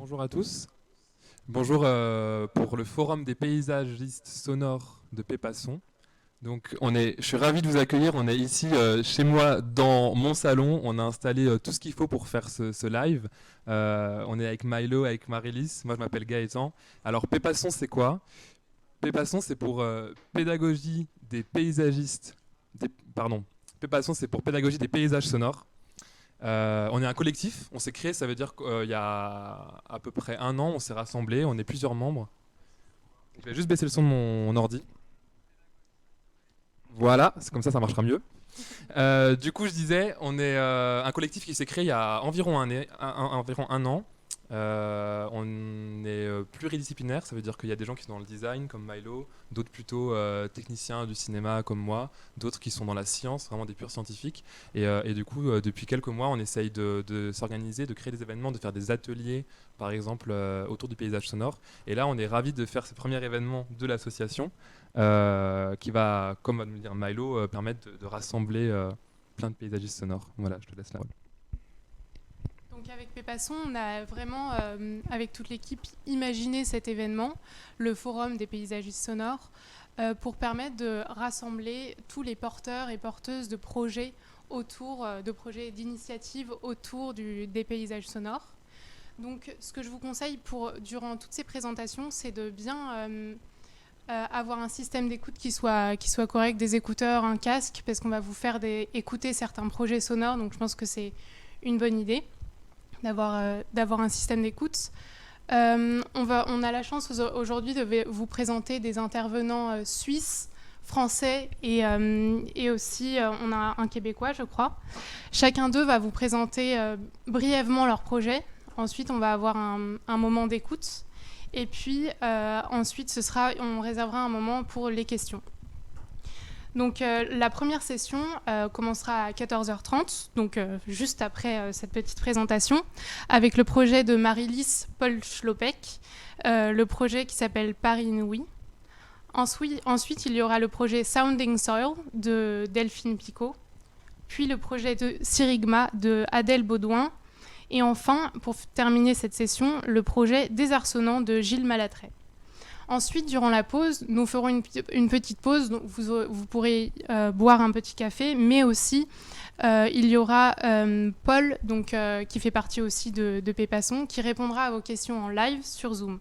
Bonjour à tous. Bonjour pour le Forum des paysagistes sonores de Pépasson. Donc je suis ravi de vous accueillir. On est ici chez moi dans mon salon. On a installé tout ce qu'il faut pour faire ce live. On est avec Milo, avec Marie-Lise. Moi je m'appelle Gaëtan. Alors Pépasson c'est quoi? Pépasson c'est pour pédagogie des paysagistes. Pardon. Pépasson c'est pour pédagogie des paysages sonores. On est un collectif, on s'est créé, ça veut dire qu'il y a à peu près un an, on s'est rassemblés, on est plusieurs membres. Je vais juste baisser le son de mon ordi. Voilà, c'est comme ça marchera mieux. Du coup, je disais, on est un collectif qui s'est créé il y a environ environ un an. On est pluridisciplinaire, ça veut dire qu'il y a des gens qui sont dans le design comme Milo, d'autres plutôt techniciens du cinéma comme moi, d'autres qui sont dans la science, vraiment des purs scientifiques. Et du coup, depuis quelques mois, on essaye de s'organiser, de créer des événements, de faire des ateliers, par exemple, autour du paysage sonore. Et là, on est ravis de faire ce premier événement de l'association qui va, comme va nous le dire Milo, permettre de rassembler plein de paysagistes sonores. Voilà, je te laisse la parole. Donc avec Pépasson, on a vraiment, avec toute l'équipe, imaginé cet événement, le Forum des paysagistes sonores, pour permettre de rassembler tous les porteurs et porteuses de projets de projets d'initiatives autour des paysages sonores. Donc ce que je vous conseille durant toutes ces présentations, c'est de bien avoir un système d'écoute qui soit correct, des écouteurs, un casque, parce qu'on va vous faire écouter certains projets sonores, donc je pense que c'est une bonne idée d'avoir un système d'écoute. On a la chance aujourd'hui de vous présenter des intervenants suisses, français et aussi on a un Québécois, je crois. Chacun d'eux va vous présenter brièvement leur projet. Ensuite, on va avoir un moment d'écoute. Et puis ensuite, on réservera un moment pour les questions. Donc la première session commencera à 14h30, donc juste après cette petite présentation, avec le projet de Marie-Lise Paul Schlopek, le projet qui s'appelle Paris Inouï. Ensuite, il y aura le projet Sounding Soil de Delphine Picot, puis le projet de Sirigma de Adèle Baudouin, et enfin, pour terminer cette session, le projet Désarçonnant de Gilles Malatray. Ensuite, durant la pause, nous ferons une petite pause. Donc vous pourrez boire un petit café, mais aussi il y aura Paul, qui fait partie aussi de Pépasson, qui répondra à vos questions en live sur Zoom.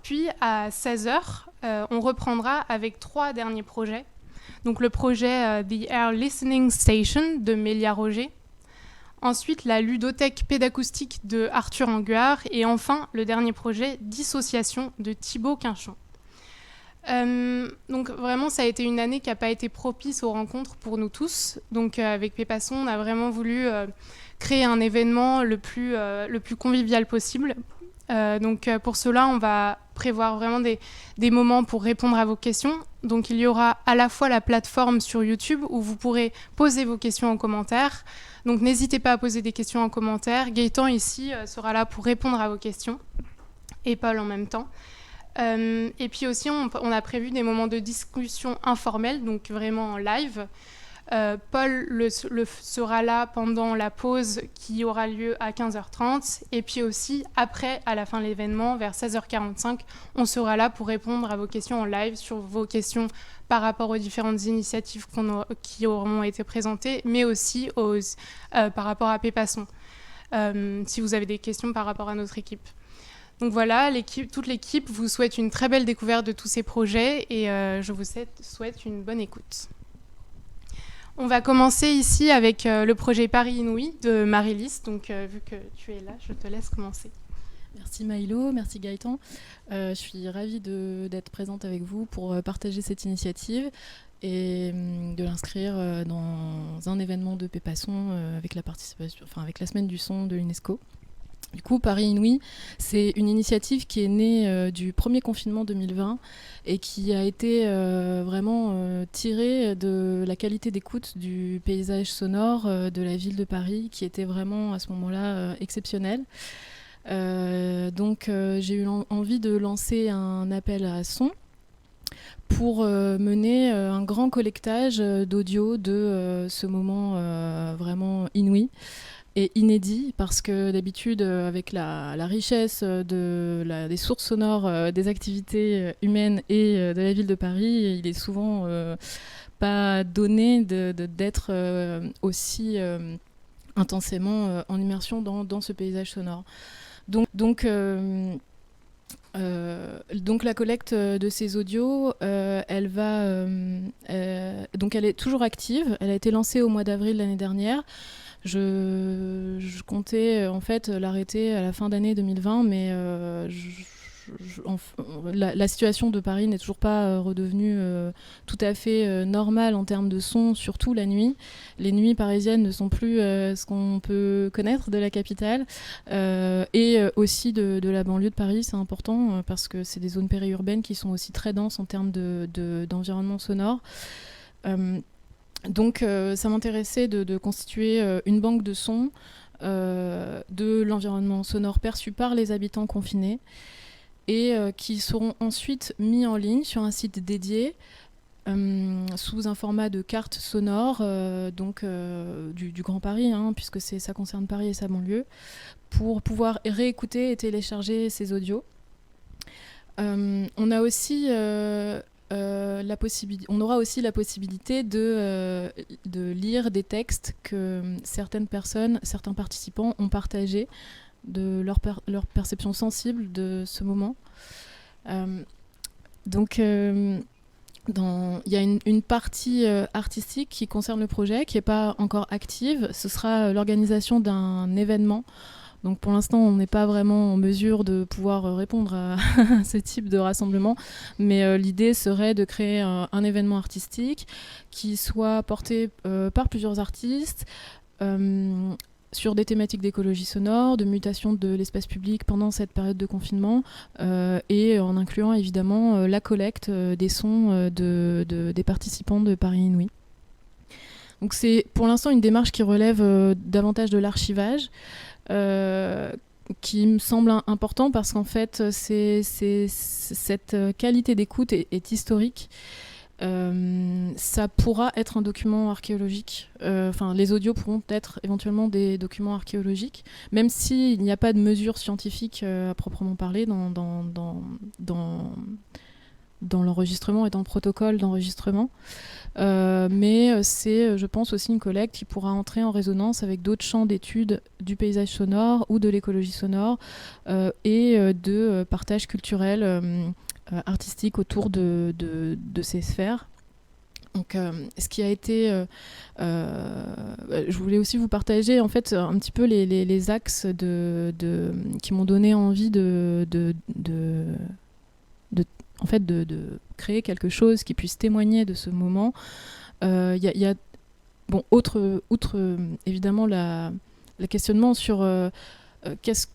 Puis à 16h, on reprendra avec 3 derniers projets. Donc le projet The Air Listening Station de Mélia Roger. Ensuite, la ludothèque pédacoustique de Arthur Anguard. Et enfin, le dernier projet, Dissociation de Thibaut Quinchon. Donc vraiment, ça a été une année qui n'a pas été propice aux rencontres pour nous tous. Donc avec Pépasson, on a vraiment voulu créer un événement le plus convivial possible. Pour cela, on va prévoir vraiment des moments pour répondre à vos questions. Donc il y aura à la fois la plateforme sur YouTube où vous pourrez poser vos questions en commentaire. Donc n'hésitez pas à poser des questions en commentaire. Gaëtan ici sera là pour répondre à vos questions et Paul en même temps. Et puis aussi on a prévu des moments de discussion informelle, donc vraiment en live. Paul sera là pendant la pause qui aura lieu à 15h30 et puis aussi après, à la fin de l'événement, vers 16h45, on sera là pour répondre à vos questions en live sur vos questions par rapport aux différentes initiatives qui auront été présentées, mais aussi par rapport à Pépasson, si vous avez des questions par rapport à notre équipe. Donc voilà, toute l'équipe vous souhaite une très belle découverte de tous ces projets et je vous souhaite une bonne écoute. On va commencer ici avec le projet Paris Inouï de Marie-Lise. Donc, vu que tu es là, je te laisse commencer. Merci Maïlo, merci Gaëtan. Je suis ravie d'être présente avec vous pour partager cette initiative et de l'inscrire dans un événement de Pépasson avec la participation, avec la semaine du son de l'UNESCO. Du coup, Paris Inouï, c'est une initiative qui est née du premier confinement 2020 et qui a été vraiment tirée de la qualité d'écoute du paysage sonore de la ville de Paris, qui était vraiment à ce moment-là exceptionnel. J'ai eu envie de lancer un appel à son pour mener un grand collectage d'audio de ce moment vraiment inouï. est inédit parce que d'habitude, avec la richesse des sources sonores des activités humaines et de la ville de Paris, il est souvent pas donné d'être aussi intensément en immersion dans ce paysage sonore. Donc la collecte de ces audios, elle est toujours active. Elle a été lancée au mois d'avril l'année dernière. Je comptais en fait l'arrêter à la fin d'année 2020, mais la situation de Paris n'est toujours pas redevenue tout à fait normale en termes de son, surtout la nuit. Les nuits parisiennes ne sont plus ce qu'on peut connaître de la capitale et aussi de la banlieue de Paris. C'est important parce que c'est des zones périurbaines qui sont aussi très denses en termes d'environnement sonore. Donc ça m'intéressait de constituer une banque de sons de l'environnement sonore perçu par les habitants confinés et qui seront ensuite mis en ligne sur un site dédié sous un format de carte sonore du Grand Paris, puisque ça concerne Paris et sa banlieue, pour pouvoir réécouter et télécharger ces audios. On a aussi on aura aussi la possibilité de lire des textes que certains participants ont partagés de leur perception sensible de ce moment. Donc il y a une partie artistique qui concerne le projet, qui n'est pas encore active. Ce sera l'organisation d'un événement. Donc pour l'instant, on n'est pas vraiment en mesure de pouvoir répondre à ce type de rassemblement, mais l'idée serait de créer un événement artistique qui soit porté par plusieurs artistes sur des thématiques d'écologie sonore, de mutation de l'espace public pendant cette période de confinement et en incluant évidemment la collecte des sons des participants de Paris Inouï. Donc c'est pour l'instant une démarche qui relève davantage de l'archivage, qui me semble important parce qu'en fait cette qualité d'écoute est historique. Ça pourra être un document archéologique. Les audios pourront être éventuellement des documents archéologiques, même s'il n'y a pas de mesures scientifiques à proprement parler dans l'enregistrement et dans le protocole d'enregistrement. Mais c'est, je pense, aussi une collecte qui pourra entrer en résonance avec d'autres champs d'études du paysage sonore ou de l'écologie sonore et de partage culturel artistique autour de ces sphères. Donc, ce qui a été... je voulais aussi vous partager en fait un petit peu les axes qui m'ont donné envie de créer quelque chose qui puisse témoigner de ce moment. Outre évidemment le questionnement sur qu'est-ce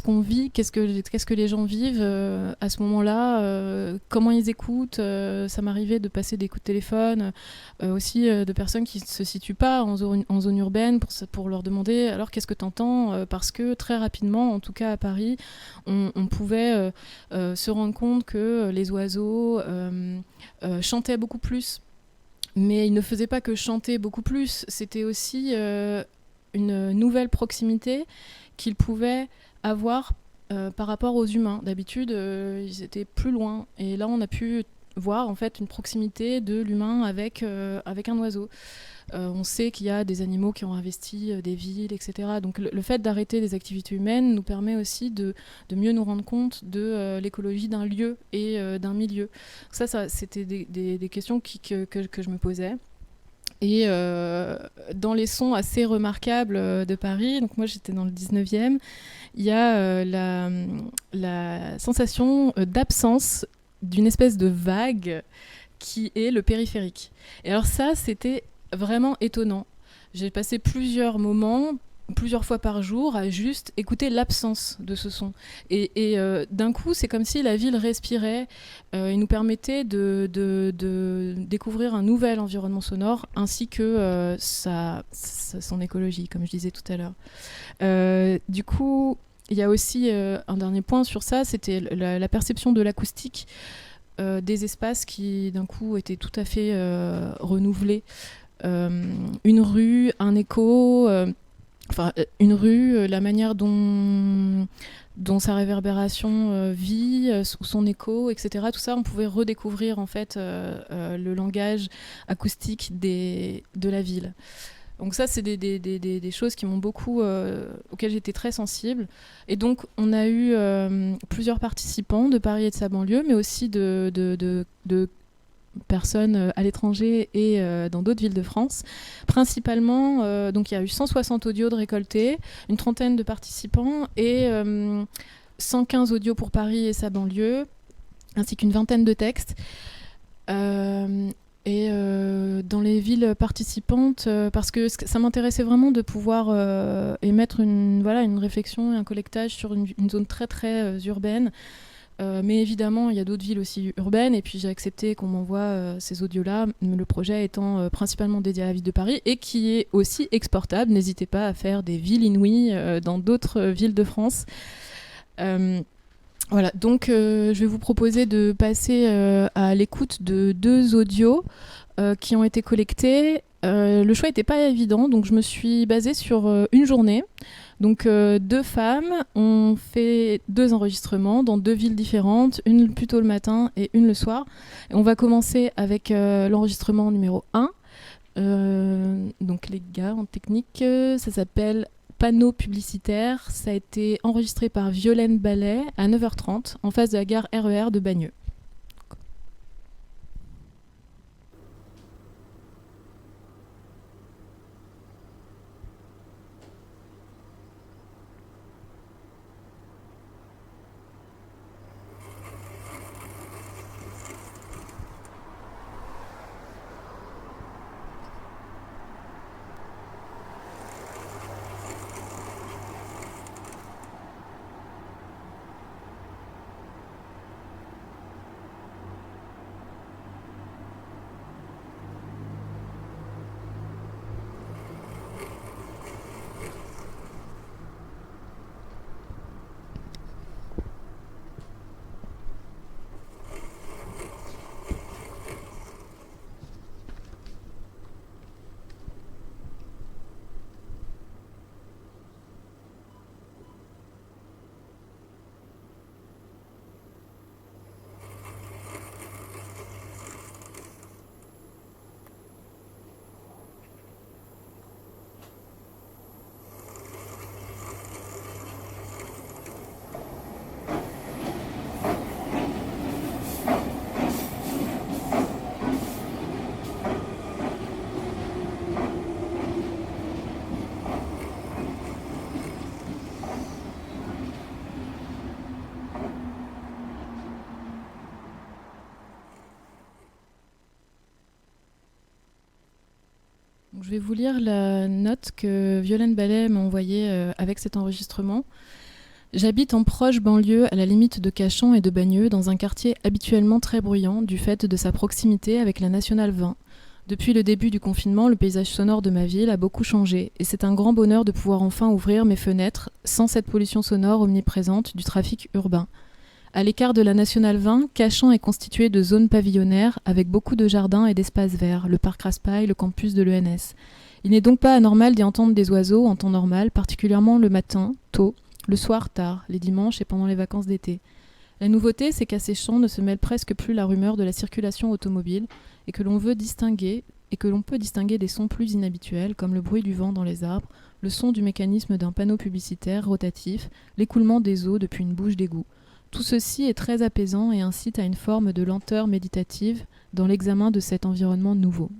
qu'on vit, qu'est-ce que les gens vivent à ce moment-là, comment ils écoutent. Ça m'arrivait de passer des coups de téléphone aussi de personnes qui ne se situent pas en zone urbaine pour leur demander alors qu'est-ce que tu entends, parce que très rapidement, en tout cas à Paris, on pouvait se rendre compte que les oiseaux chantaient beaucoup plus. Mais ils ne faisaient pas que chanter beaucoup plus, c'était aussi une nouvelle proximité qu'ils pouvaient avoir par rapport aux humains. D'habitude, ils étaient plus loin. Et là, on a pu voir en fait une proximité de l'humain avec un oiseau. On sait qu'il y a des animaux qui ont investi des villes, etc. Donc le fait d'arrêter les activités humaines nous permet aussi de mieux nous rendre compte de l'écologie d'un lieu et d'un milieu. Ça c'était des questions que je me posais. Et dans les sons assez remarquables de Paris, donc moi j'étais dans le 19e, il y a la sensation d'absence d'une espèce de vague qui est le périphérique. Et alors ça, c'était vraiment étonnant. J'ai passé plusieurs moments, plusieurs fois par jour, à juste écouter l'absence de ce son. Et d'un coup, c'est comme si la ville respirait et nous permettait de découvrir un nouvel environnement sonore, ainsi que son écologie, comme je disais tout à l'heure. Du coup, il y a aussi un dernier point sur ça, c'était la perception de l'acoustique des espaces qui, d'un coup, étaient tout à fait renouvelés. Une rue, un écho... une rue, la manière dont sa réverbération vit, son écho, etc. Tout ça, on pouvait redécouvrir en fait le langage acoustique de la ville. Donc ça, c'est des choses qui m'ont beaucoup, auxquelles j'étais très sensible. Et donc, on a eu plusieurs participants de Paris et de sa banlieue, mais aussi de personnes à l'étranger et dans d'autres villes de France. Principalement, donc il y a eu 160 audios de récoltés, une trentaine de participants et 115 audios pour Paris et sa banlieue, ainsi qu'une vingtaine de textes. Et dans les villes participantes, parce que ça m'intéressait vraiment de pouvoir émettre une réflexion et un collectage sur une zone très très urbaine. Mais évidemment, il y a d'autres villes aussi urbaines, et puis j'ai accepté qu'on m'envoie ces audios-là, le projet étant principalement dédié à la ville de Paris, et qui est aussi exportable. N'hésitez pas à faire des villes inouïes dans d'autres villes de France. Voilà, donc je vais vous proposer de passer à l'écoute de 2 audios qui ont été collectés. Le choix n'était pas évident, donc je me suis basée sur une journée. Donc 2 femmes ont fait 2 enregistrements dans 2 villes différentes, une plutôt le matin et une le soir. Et on va commencer avec l'enregistrement numéro 1. Donc les gars en technique, ça s'appelle Panneau publicitaire. Ça a été enregistré par Violaine Ballet à 9h30 en face de la gare RER de Bagneux. Donc, je vais vous lire la note que Violaine Ballet m'a envoyée avec cet enregistrement. J'habite en proche banlieue à la limite de Cachan et de Bagneux, dans un quartier habituellement très bruyant du fait de sa proximité avec la Nationale 20. Depuis le début du confinement, le paysage sonore de ma ville a beaucoup changé et c'est un grand bonheur de pouvoir enfin ouvrir mes fenêtres sans cette pollution sonore omniprésente du trafic urbain. À l'écart de la Nationale 20, Cachan est constitué de zones pavillonnaires avec beaucoup de jardins et d'espaces verts, le parc Raspail, le campus de l'ENS. Il n'est donc pas anormal d'y entendre des oiseaux en temps normal, particulièrement le matin, tôt, le soir, tard, les dimanches et pendant les vacances d'été. La nouveauté, c'est qu'à ces chants ne se mêle presque plus la rumeur de la circulation automobile et que l'on peut distinguer des sons plus inhabituels, comme le bruit du vent dans les arbres, le son du mécanisme d'un panneau publicitaire rotatif, l'écoulement des eaux depuis une bouche d'égout. Tout ceci est très apaisant et incite à une forme de lenteur méditative dans l'examen de cet environnement nouveau.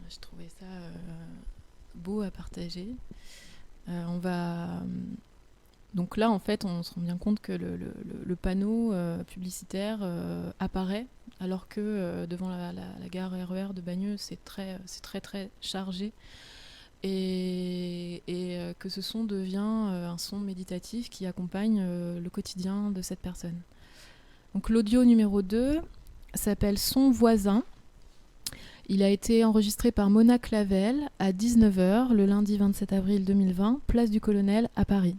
Je trouvais ça beau à partager. Donc là, en fait, on se rend bien compte que le panneau publicitaire apparaît, alors que devant la gare RER de Bagneux, c'est très très chargé. Et que ce son devient un son méditatif qui accompagne le quotidien de cette personne. Donc l'audio numéro 2 s'appelle Son voisin. Il a été enregistré par Mona Clavel à 19h le lundi 27 avril 2020, place du Colonel à Paris.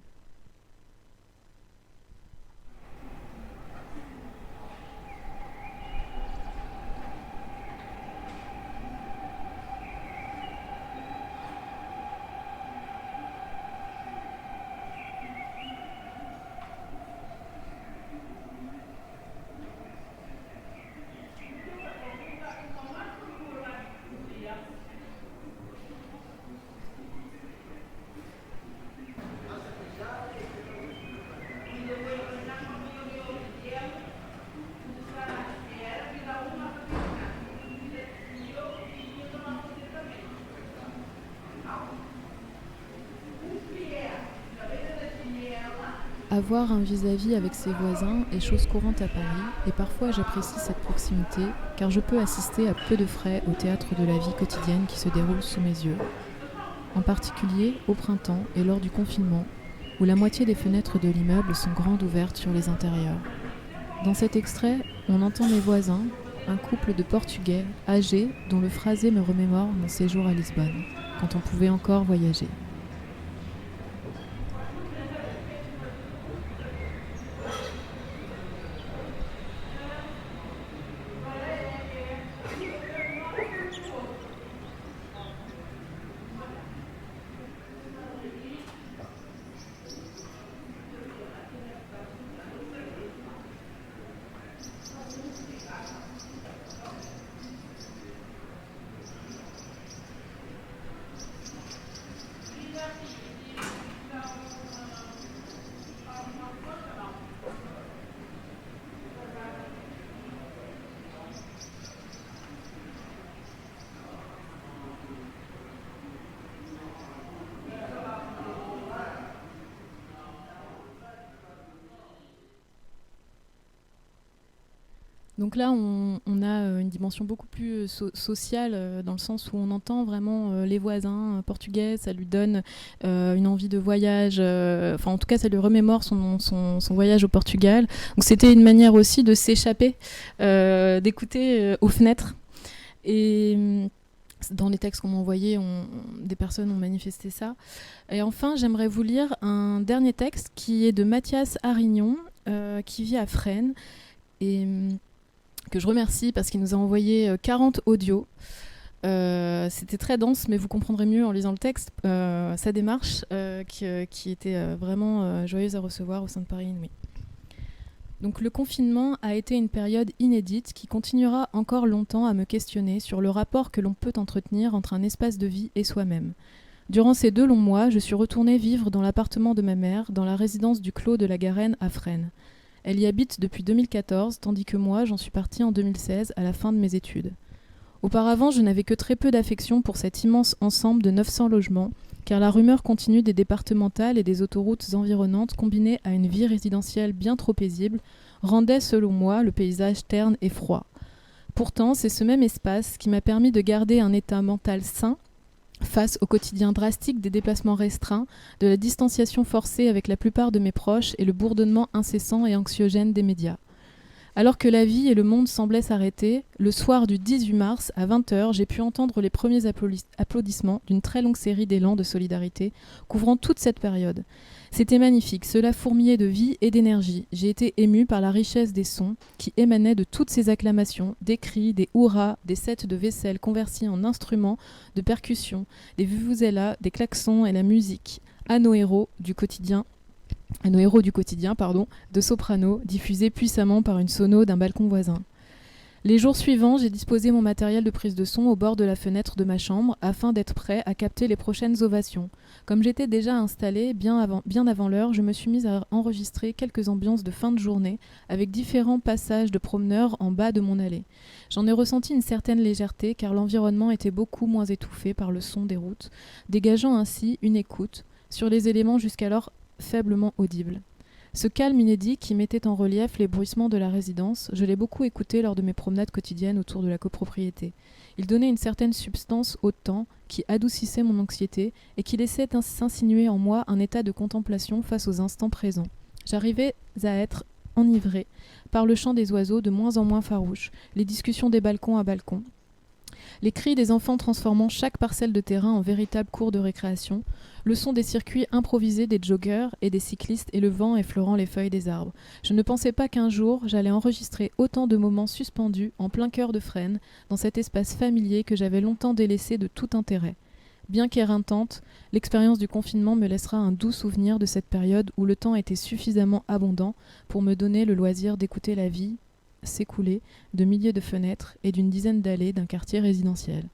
Avoir un vis-à-vis avec ses voisins est chose courante à Paris et parfois j'apprécie cette proximité car je peux assister à peu de frais au théâtre de la vie quotidienne qui se déroule sous mes yeux. En particulier au printemps et lors du confinement où la moitié des fenêtres de l'immeuble sont grandes ouvertes sur les intérieurs. Dans cet extrait, on entend mes voisins, un couple de Portugais âgés dont le phrasé me remémore mon séjour à Lisbonne, quand on pouvait encore voyager. Donc là, on a une dimension beaucoup plus sociale, dans le sens où on entend vraiment les voisins portugais, ça lui donne une envie de voyage, en tout cas ça lui remémore son voyage au Portugal. Donc c'était une manière aussi de s'échapper, d'écouter aux fenêtres. Et dans les textes qu'on m'a envoyés, des personnes ont manifesté ça. Et enfin, j'aimerais vous lire un dernier texte qui est de Mathias Arignon, qui vit à Fresnes. Et que je remercie parce qu'il nous a envoyé 40 audios. C'était très dense, mais vous comprendrez mieux en lisant le texte sa démarche qui était vraiment joyeuse à recevoir au sein de Paris Inouï. Donc le confinement a été une période inédite qui continuera encore longtemps à me questionner sur le rapport que l'on peut entretenir entre un espace de vie et soi-même. Durant ces 2 longs mois, je suis retournée vivre dans l'appartement de ma mère, dans la résidence du Clos de la Garenne à Fresnes. Elle y habite depuis 2014, tandis que moi, j'en suis partie en 2016, à la fin de mes études. Auparavant, je n'avais que très peu d'affection pour cet immense ensemble de 900 logements, car la rumeur continue des départementales et des autoroutes environnantes, combinée à une vie résidentielle bien trop paisible, rendait, selon moi, le paysage terne et froid. Pourtant, c'est ce même espace qui m'a permis de garder un état mental sain, face au quotidien drastique des déplacements restreints, de la distanciation forcée avec la plupart de mes proches et le bourdonnement incessant et anxiogène des médias. Alors que la vie et le monde semblaient s'arrêter, le soir du 18 mars, à 20h, j'ai pu entendre les premiers applaudissements d'une très longue série d'élans de solidarité couvrant toute cette période. C'était magnifique, cela fourmillait de vie et d'énergie. J'ai été émue par la richesse des sons qui émanaient de toutes ces acclamations, des cris, des hurrahs, des sets de vaisselle convertis en instruments de percussion, des vuvuzelas, des klaxons et la musique. À nos héros du quotidien, de soprano, diffusés puissamment par une sono d'un balcon voisin. Les jours suivants, j'ai disposé mon matériel de prise de son au bord de la fenêtre de ma chambre afin d'être prêt à capter les prochaines ovations. Comme j'étais déjà installée bien avant l'heure, je me suis mise à enregistrer quelques ambiances de fin de journée avec différents passages de promeneurs en bas de mon allée. J'en ai ressenti une certaine légèreté car l'environnement était beaucoup moins étouffé par le son des routes, dégageant ainsi une écoute sur les éléments jusqu'alors faiblement audibles. Ce calme inédit qui mettait en relief les bruissements de la résidence, je l'ai beaucoup écouté lors de mes promenades quotidiennes autour de la copropriété. Il donnait une certaine substance au temps qui adoucissait mon anxiété et qui laissait s'insinuer en moi un état de contemplation face aux instants présents. J'arrivais à être enivrée par le chant des oiseaux de moins en moins farouche, les discussions des balcons à balcon, les cris des enfants transformant chaque parcelle de terrain en véritable cour de récréation, le son des circuits improvisés des joggers et des cyclistes et le vent effleurant les feuilles des arbres. Je ne pensais pas qu'un jour, j'allais enregistrer autant de moments suspendus en plein cœur de Fresnes, dans cet espace familier que j'avais longtemps délaissé de tout intérêt. Bien qu'éreintante, l'expérience du confinement me laissera un doux souvenir de cette période où le temps était suffisamment abondant pour me donner le loisir d'écouter la vie s'écouler de milliers de fenêtres et d'une dizaine d'allées d'un quartier résidentiel.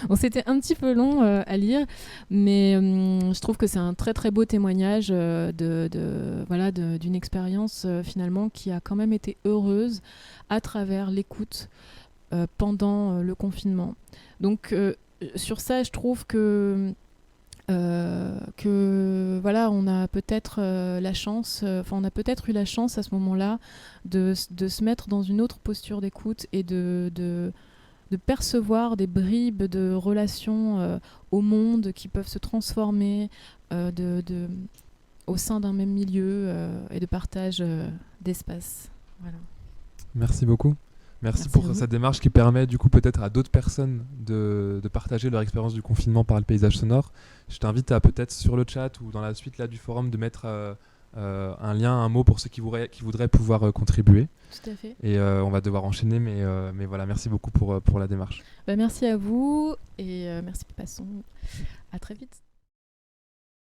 Bon, c'était un petit peu long à lire, mais je trouve que c'est un très très beau témoignage d'une expérience finalement qui a quand même été heureuse à travers l'écoute pendant le confinement. Donc sur ça, je trouve que que voilà, on a peut-être la chance, on a peut-être eu la chance à ce moment-là de se mettre dans une autre posture d'écoute et de percevoir des bribes de relations au monde qui peuvent se transformer au sein d'un même milieu et de partage d'espace. Voilà. Merci beaucoup. Merci Merci pour à vous. cette démarche qui permet du coup peut-être à d'autres personnes de partager leur expérience du confinement par le paysage sonore. Je t'invite à peut-être sur le chat ou dans la suite là, du forum de mettre un lien, un mot pour ceux qui voudraient pouvoir contribuer. Tout à fait. Et on va devoir enchaîner, mais voilà, merci beaucoup pour la démarche. Merci à vous et merci Pépasson. À très vite.